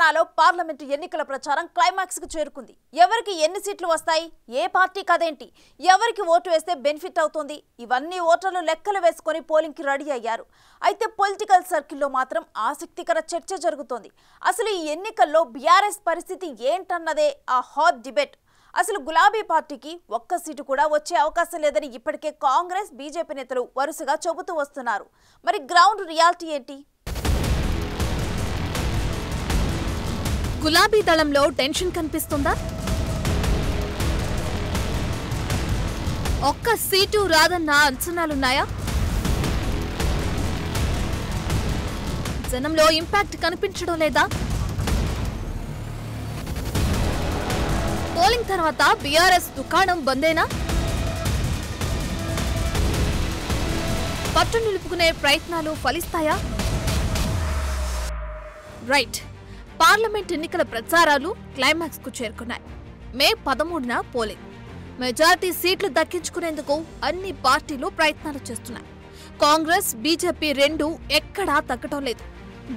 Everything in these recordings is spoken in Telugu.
తెలంగాణలో పార్లమెంటు ఎన్నికల ప్రచారం క్లైమాక్స్ కు చేరుకుంది. ఎవరికి ఎన్ని సీట్లు వస్తాయి, ఏ పార్టీ కదేంటి, ఎవరికి ఓటు వేస్తే బెనిఫిట్ అవుతుంది, ఇవన్నీ ఓటర్లు లెక్కలు వేసుకొని పోలింగ్ కి రెడీ అయ్యారు. అయితే పొలిటికల్ సర్కిల్లో మాత్రం ఆసక్తికర చర్చ జరుగుతోంది. అసలు ఈ ఎన్నికల్లో బీఆర్ఎస్ పరిస్థితి ఏంటన్నదే ఆ హాట్ డిబేట్. అసలు గులాబీ పార్టీకి ఒక్క సీటు కూడా వచ్చే అవకాశం లేదని ఇప్పటికే కాంగ్రెస్, బీజేపీ నేతలు వరుసగా చెబుతూ వస్తున్నారు. మరి గ్రౌండ్ రియాలిటీ ఏంటి? గులాబీ దళంలో టెన్షన్ కనిపిస్తుందా? ఒక్క సీటు రాదన్న అంచనాలున్నాయా? జనంలో ఇంపాక్ట్ కనిపించడం లేదా? పోలింగ్ తర్వాత బీఆర్ఎస్ దుకాణం బందేనా? పట్టు నిలుపుకునే ప్రయత్నాలు ఫలిస్తాయా? రైట్, పార్లమెంట్ ఎన్నికల ప్రచారాలు క్లైమాక్స్ కు చేరుకున్నాయి. మే 13న పోలింగ్. మెజారిటీ సీట్లు దక్కించుకునేందుకు అన్ని పార్టీలు ప్రయత్నాలు చేస్తున్నాయి. కాంగ్రెస్, బీజేపీ రెండూ ఎక్కడా తగ్గటం లేదు.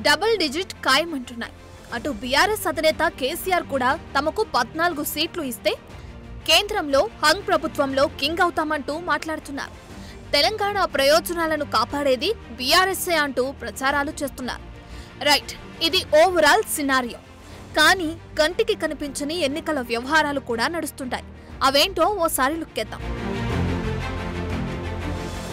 డబుల్ డిజిట్ ఖాయమంటున్నాయి. అటు బీఆర్ఎస్ అధినేత కేసీఆర్ కూడా తమకు 14 సీట్లు ఇస్తే కేంద్రంలో హంగ్ ప్రభుత్వంలో కింగ్ అవుతామంటూ మాట్లాడుతున్నారు. తెలంగాణ ప్రయోజనాలను కాపాడేది బీఆర్ఎస్ఏ అంటూ ప్రచారాలు చేస్తున్నారు. రైట్, ఇది ఓవరాల్ సినారియో. కానీ కంటికి కనిపించని ఎన్నికల వ్యవహారాలు కూడా నడుస్తుంటాయి. అవేంటో ఓసారి లుక్కేద్దాం.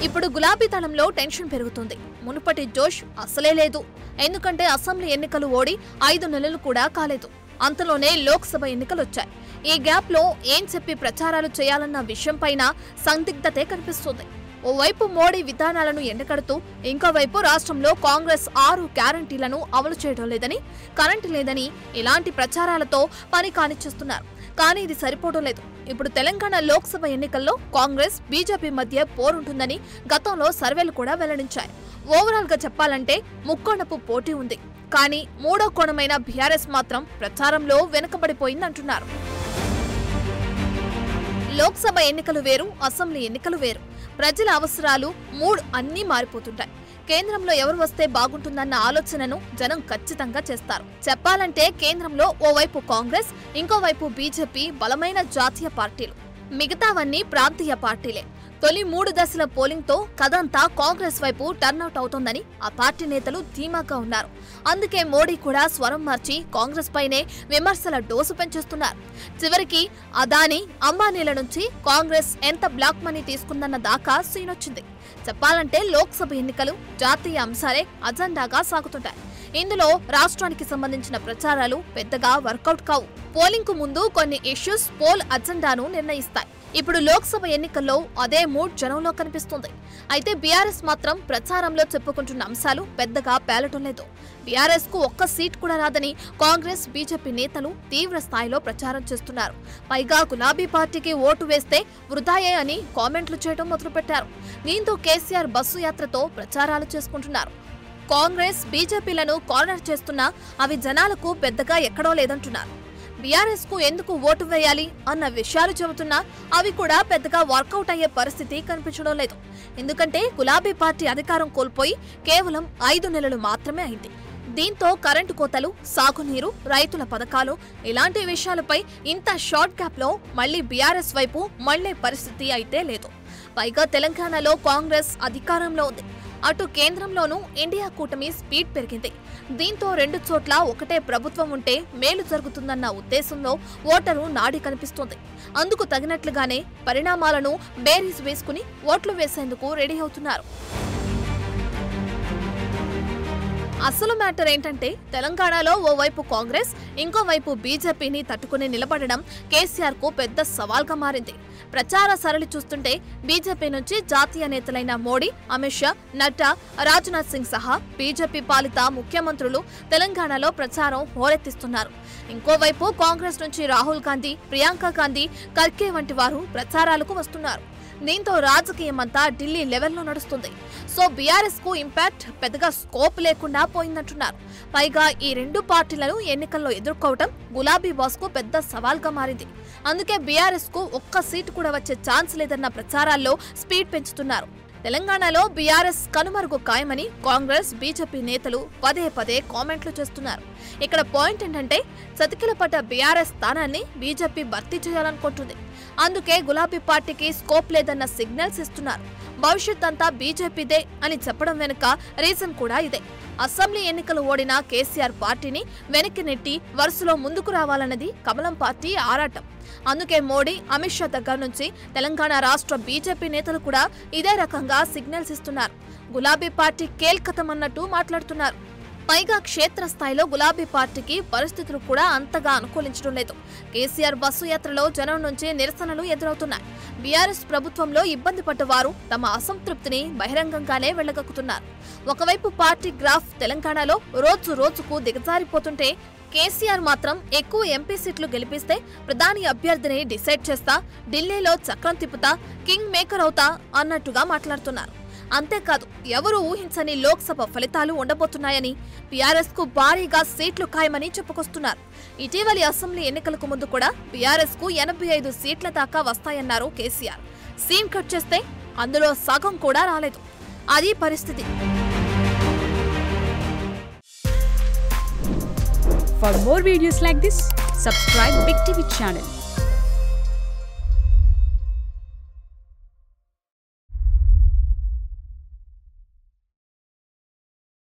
ఇప్పుడు గులాబీ దళంలో టెన్షన్ పెరుగుతుంది. మునుపటి జోష్ అసలే లేదు. ఎందుకంటే అసెంబ్లీ ఎన్నికలు ఓడి 5 నెలలు కూడా కాలేదు. అంతలోనే లోక్సభ ఎన్నికలొచ్చాయి. ఈ గ్యాప్ లో ఏం చెప్పి ప్రచారాలు చేయాలన్న విషయంపైన సందిగ్ధతే కనిపిస్తుంది. ఓవైపు మోడీ విధానాలను ఎండకడుతూ, ఇంకోవైపు రాష్ట్రంలో కాంగ్రెస్ 6 గ్యారంటీలను అమలు చేయడం లేదని, కరెంటు లేదని ఇలాంటి ప్రచారాలతో పని కానిచ్చేస్తున్నారు. కానీ ఇది సరిపోవడం లేదు. ఇప్పుడు తెలంగాణ లోక్సభ ఎన్నికల్లో కాంగ్రెస్, బీజేపీ మధ్య పోరుంటుందని గతంలో సర్వేలు కూడా వెల్లడించాయి. ఓవరాల్ గా చెప్పాలంటే ముక్కోణపు పోటీ ఉంది. కానీ మూడో కోణమైన బీఆర్ఎస్ మాత్రం ప్రచారంలో వెనుకబడిపోయిందంటున్నారు. లోక్సభ ఎన్నికలు వేరు, అసెంబ్లీ ఎన్నికలు వేరు. ప్రజల అవసరాలు, మూడ్ అన్నీ మారిపోతుంటాయి. కేంద్రంలో ఎవరు వస్తే బాగుంటుందన్న ఆలోచనను జనం ఖచ్చితంగా చేస్తారు. చెప్పాలంటే కేంద్రంలో ఓవైపు కాంగ్రెస్, ఇంకోవైపు బీజేపీ బలమైన జాతీయ పార్టీలు, మిగతావన్నీ ప్రాంతీయ పార్టీలే. తొలి 3 దశల పోలింగ్ తో కథంతా కాంగ్రెస్ వైపు టర్నౌట్ అవుతోందని ఆ పార్టీ నేతలు ధీమాగా ఉన్నారు. అందుకే మోడీ కూడా స్వరం మార్చి కాంగ్రెస్ పైనే విమర్శల డోసు పెంచేస్తున్నారు. చివరికి అదానీ, అంబానీల నుంచి కాంగ్రెస్ ఎంత బ్లాక్ మనీ తీసుకుందన్న దాకా సీనొచ్చింది. చెప్పాలంటే లోక్సభ ఎన్నికలు జాతీయ అంశాలే అజెండాగా సాగుతుంటాయి. ఇందులో రాష్ట్రానికి సంబంధించిన ప్రచారాలు పెద్దగా వర్కౌట్ కావు. పోలింగ్ కు ముందు కొన్ని ఇష్యూస్ పోల్ అజెండాను నిర్ణయిస్తాయి. ఇప్పుడు లోక్సభ ఎన్నికల్లో అదే మూడ్ జనంలో కనిపిస్తుంది. అయితే బీఆర్ఎస్ మాత్రం ప్రచారంలో చెప్పుకుంటున్న అంశాలు పెద్దగా పేలటం లేదు. బీఆర్ఎస్ కు ఒక్క సీట్ కూడా రాదని కాంగ్రెస్, బీజేపీ నేతలు తీవ్ర స్థాయిలో ప్రచారం చేస్తున్నారు. పైగా గులాబీ పార్టీకి ఓటు వేస్తే వృధాయే అని కామెంట్లు చేయడం మొదలుపెట్టారు. దీంతో కేసీఆర్ బస్సు యాత్రతో ప్రచారాలు చేసుకుంటున్నారు. కాంగ్రెస్, బీజేపీలను కార్నర్ చేస్తున్నా అవి జనాలకు పెద్దగా ఎక్కడో లేదంటున్నారు. బీఆర్ఎస్ కు ఎందుకు ఓటు వేయాలి అన్న విషయాలు చెబుతున్నా అవి కూడా పెద్దగా వర్కౌట్ అయ్యే పరిస్థితి కనిపించడం లేదు. ఎందుకంటే గులాబీ పార్టీ అధికారం కోల్పోయి కేవలం 5 నెలలు మాత్రమే అయింది. దీంతో కరెంటు కోతలు, సాగునీరు, రైతుల పథకాలు ఇలాంటి విషయాలపై ఇంత షార్ట్ గ్యాప్ లో మళ్లీ బీఆర్ఎస్ వైపు మళ్లే పరిస్థితి అయితే లేదు. పైగా తెలంగాణలో కాంగ్రెస్ అధికారంలో ఉంది. అటు కేంద్రంలోనూ ఇండియా కూటమి స్పీడ్ పెరిగింది. దీంతో 2 చోట్ల ఒకటే ప్రభుత్వం ఉంటే మేలు జరుగుతుందన్న ఉద్దేశంలో ఓటరు నాడి కనిపిస్తోంది. అందుకు తగినట్లుగానే పరిణామాలను బేరీజ్ వేసుకుని ఓట్లు వేసేందుకు రెడీ అవుతున్నారు. అసలు మ్యాటర్ ఏంటంటే తెలంగాణలో ఓవైపు కాంగ్రెస్, ఇంకోవైపు బీజేపీని తట్టుకుని నిలబడడం కేసీఆర్ కు పెద్ద సవాల్గా మారింది. ప్రచార సరళి చూస్తుంటే బీజేపీ నుంచి జాతీయ నేతలైన మోడీ, అమిత్ షా, నడ్డా, రాజ్నాథ్ సింగ్ సహా బీజేపీ పాలిత ముఖ్యమంత్రులు తెలంగాణలో ప్రచారం హోరెత్తిస్తున్నారు. ఇంకోవైపు కాంగ్రెస్ నుంచి రాహుల్ గాంధీ, ప్రియాంక గాంధీ, ఖర్గే వంటి వారు ప్రచారాలకు వస్తున్నారు. దీంతో రాజకీయమంతా ఢిల్లీ లెవెల్లో నడుస్తుంది. సో బీఆర్ఎస్ కు ఇంపాక్ట్ పెద్దగా స్కోప్ లేకుండా పోయిందంటున్నారు. పైగా ఈ 2 పార్టీలను ఎన్నికల్లో ఎదుర్కోవడం గులాబీ బాస్ కు పెద్ద సవాల్గా మారింది. అందుకే బీఆర్ఎస్ కు ఒక్క సీటు కూడా వచ్చే ఛాన్స్ లేదన్న ప్రచారాల్లో స్పీడ్ పెంచుతున్నారు. తెలంగాణలో బీఆర్ఎస్ కనుమరుగు ఖాయమని కాంగ్రెస్ బీజేపీ నేతలు పదే పదే కామెంట్లు చేస్తున్నారు. ఇక్కడ పాయింట్ ఏంటంటే చతికిలపడ్డ బీఆర్ఎస్ స్థానాన్ని బీజేపీ భర్తీ చేయాలనుకుంటుంది. అందుకే గులాబీ పార్టీకి స్కోప్ లేదన్న సిగ్నల్స్ ఇస్తున్నారు. భవిష్యత్ అంతా బీజేపీదే అని చెప్పడం వెనుక రీజన్ కూడా ఇదే. అసెంబ్లీ ఎన్నికలు ఓడిన కేసీఆర్ పార్టీని వెనక్కి నెట్టి వరుసలో ముందుకు రావాలన్నది కమలం పార్టీ ఆరాటం. అందుకే మోడీ, అమిత్ షా దగ్గర నుంచి తెలంగాణ రాష్ట్ర బీజేపీ నేతలు కూడా ఇదే రకంగా సిగ్నల్స్ ఇస్తున్నారు. గులాబీ పార్టీ కేల్కతమన్నట్టు మాట్లాడుతున్నారు. పైగా క్షేత్రస్థాయిలో గులాబీ పార్టీకి పరిస్థితులు కూడా అంతగా అనుకూలించడం లేదు. కేసీఆర్ బస్సు యాత్రలో జనం నుంచి నిరసనలు ఎదురవుతున్నాయి. బీఆర్ఎస్ ప్రభుత్వంలో ఇబ్బంది పడ్డవారు తమ అసంతృప్తిని బహిరంగంగానే వెళ్లగక్కుతున్నారు. ఒకవైపు పార్టీ గ్రాఫ్ తెలంగాణలో రోజు రోజుకు దిగజారిపోతుంటే కేసీఆర్ మాత్రం ఎక్కువ ఎంపీ సీట్లు గెలిపిస్తే ప్రధాని అభ్యర్థిని డిసైడ్ చేస్తా, ఢిల్లీలో చక్రం తిప్పుతా, కింగ్ మేకర్ అవుతా అన్నట్టుగా మాట్లాడుతున్నారు. అంతేకాదు ఎవరు ఊహించని లోక్సభ ఫలితాలు ఉండబోతున్నాయని, బీఆర్ఎస్ కు భారీగా సీట్లు ఖాయమని చెప్పుకొస్తున్నారు. ఇటీవలి అసెంబ్లీ ఎన్నికలకు ముందు కూడా బీఆర్ఎస్ కు 85 సీట్ల దాకా వస్తాయన్నారు కేసీఆర్. సీన్ కట్ చేస్తే అందులో సగం కూడా రాలేదు. అది పరిస్థితి. For more videos like this, subscribe Big TV channel.